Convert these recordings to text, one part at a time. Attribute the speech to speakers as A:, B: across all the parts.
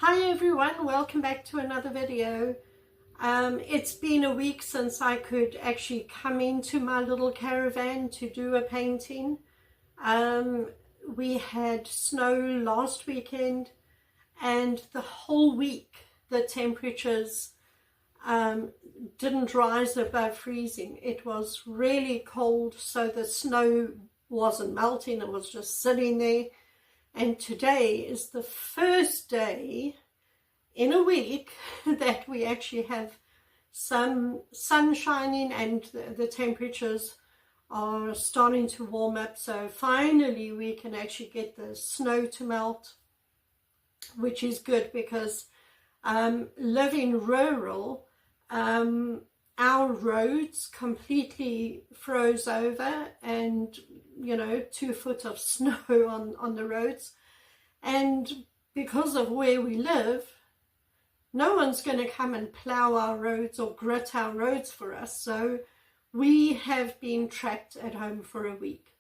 A: Hi everyone, welcome back to another video. It's been a week since I could actually come into my little caravan to do a painting. We had snow last weekend and the whole week the temperatures didn't rise above freezing. It was really cold, so the snow wasn't melting, it was just sitting there. And today is the first day in a week that we actually have some sun shining and the temperatures are starting to warm up. So finally we can actually get the snow to melt, which is good because living rural, our roads completely froze over and 2 foot of snow on the roads, and because of where we live, no one's going to come and plow our roads or grit our roads for us. So we have been trapped at home for a week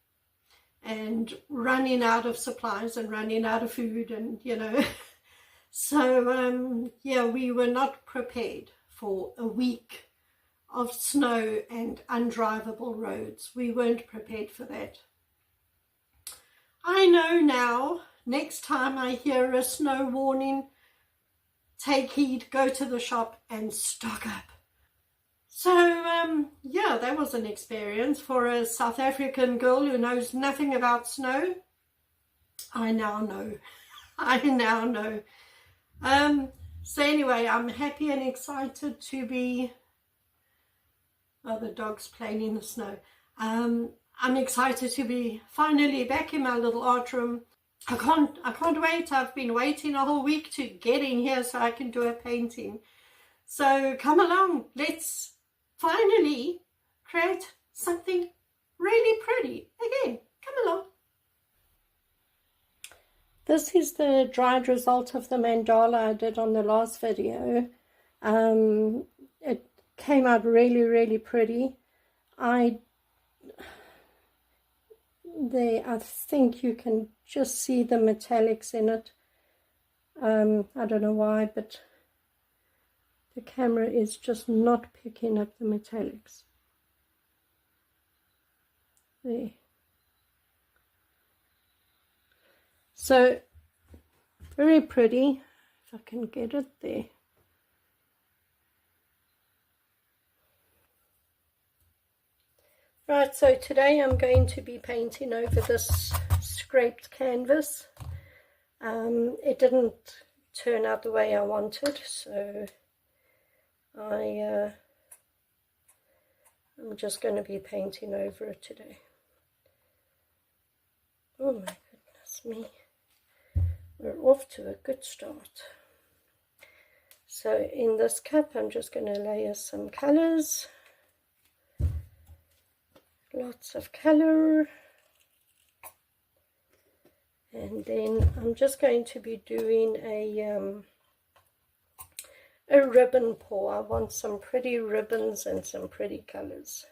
A: and running out of supplies and running out of food, and so yeah, we were not prepared for a week of snow and undrivable roads. We weren't prepared for that. I know now, next time I hear a snow warning, take heed, go to the shop and stock up. So yeah, that was an experience for a South African girl who knows nothing about snow. I now know. I now know. So anyway, I'm happy and excited to be... Oh, the dog's playing in the snow. I'm excited to be finally back in my little art room. I can't wait. I've been waiting a whole week to get in here so I can do a painting. So come along, let's finally create something really pretty again. Come along. This is the dried result of the mandala I did on the last video. It came out really pretty. I think you can just see the metallics in it. I don't know why, but the camera is just not picking up the metallics. There. So, very pretty, if I can get it there. Right, so today I'm going to be painting over this scraped canvas. It didn't turn out the way I wanted, so I'm just going to be painting over it today. Oh my goodness me, we're off to a good start. So in this cup I'm just going to layer some colors. Lots of color, and then I'm just going to be doing a ribbon pour. I want some pretty ribbons and some pretty colors,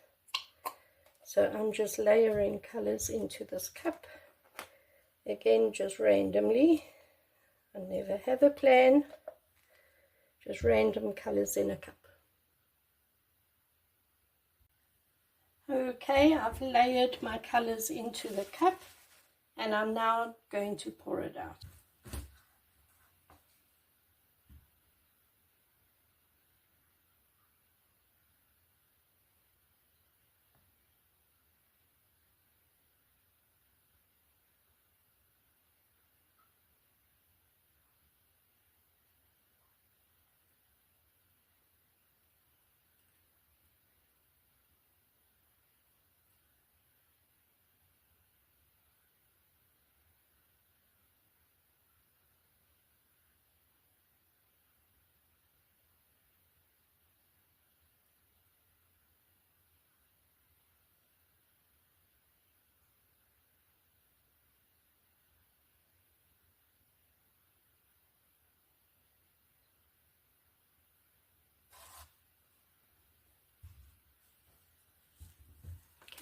A: so I'm just layering colors into this cup, again just randomly. I never have a plan, just random colors in a cup. Okay, I've layered my colors into the cup and I'm now going to pour it out.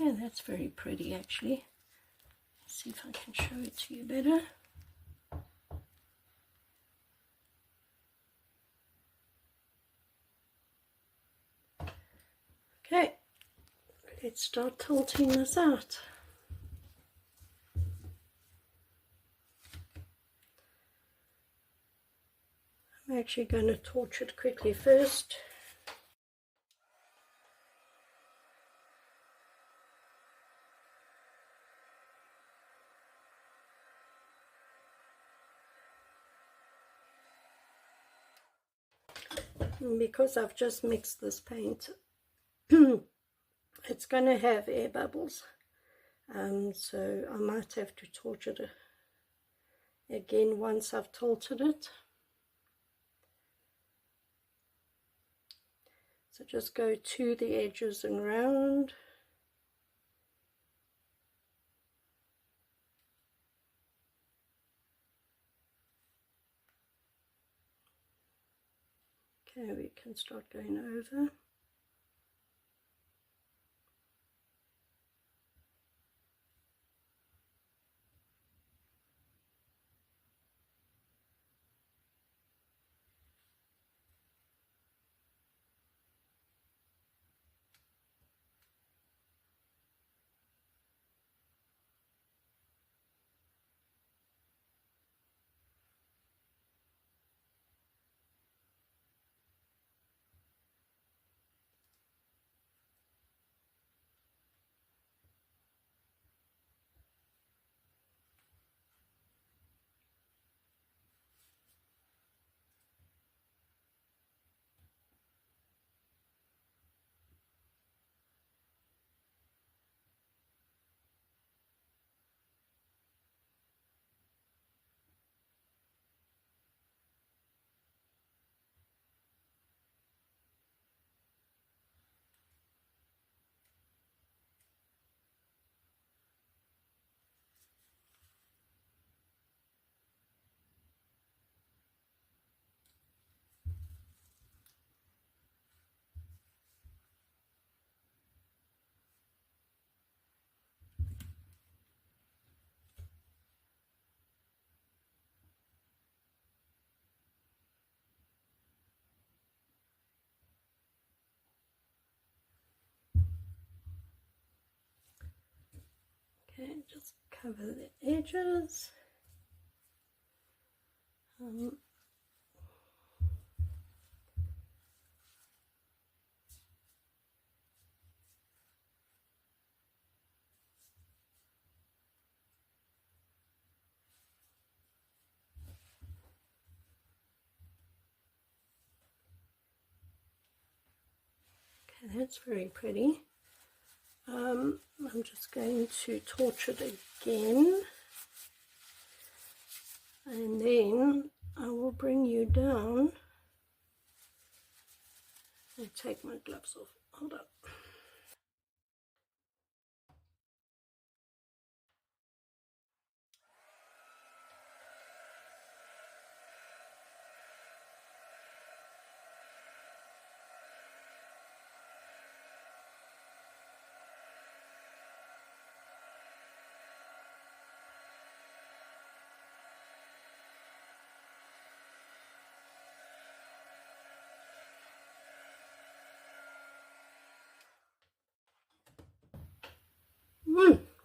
A: Okay, that's very pretty actually. Let's see if I can show it to you better. Okay, let's start tilting this out. I'm actually going to torch it quickly first. And because I've just mixed this paint, it's going to have air bubbles. So I might have to torch it again once I've tilted it. So just go to the edges and round. Okay, we can start going over. Okay, just cover the edges. Okay, that's very pretty. I'm just going to torch it again, and then I will bring you down and take my gloves off. Hold up.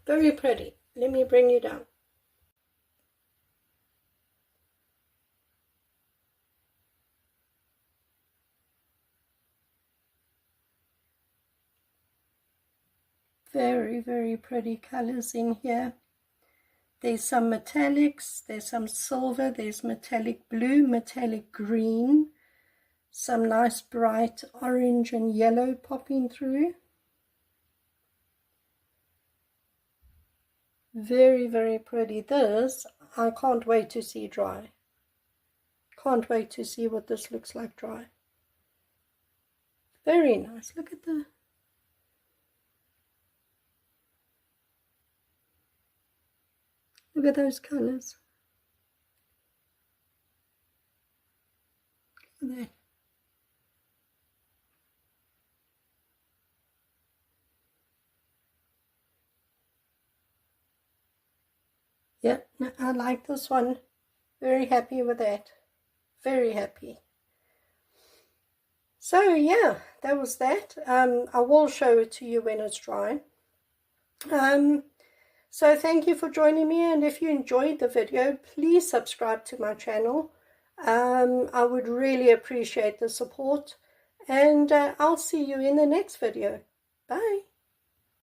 A: Very pretty. Let me bring you down. Very, very pretty colors in here. There's some metallics, there's some silver, there's metallic blue, metallic green, some nice bright orange and yellow popping through. Very, very pretty. This, I can't wait to see dry. Can't wait to see what this looks like dry. Very nice. Look at those colors. Look at that. Yeah, I like this one. Very happy with that. Very happy. So yeah, that was that. I will show it to you when it's dry. So thank you for joining me, and if you enjoyed the video, please subscribe to my channel. I would really appreciate the support, and I'll see you in the next video. Bye.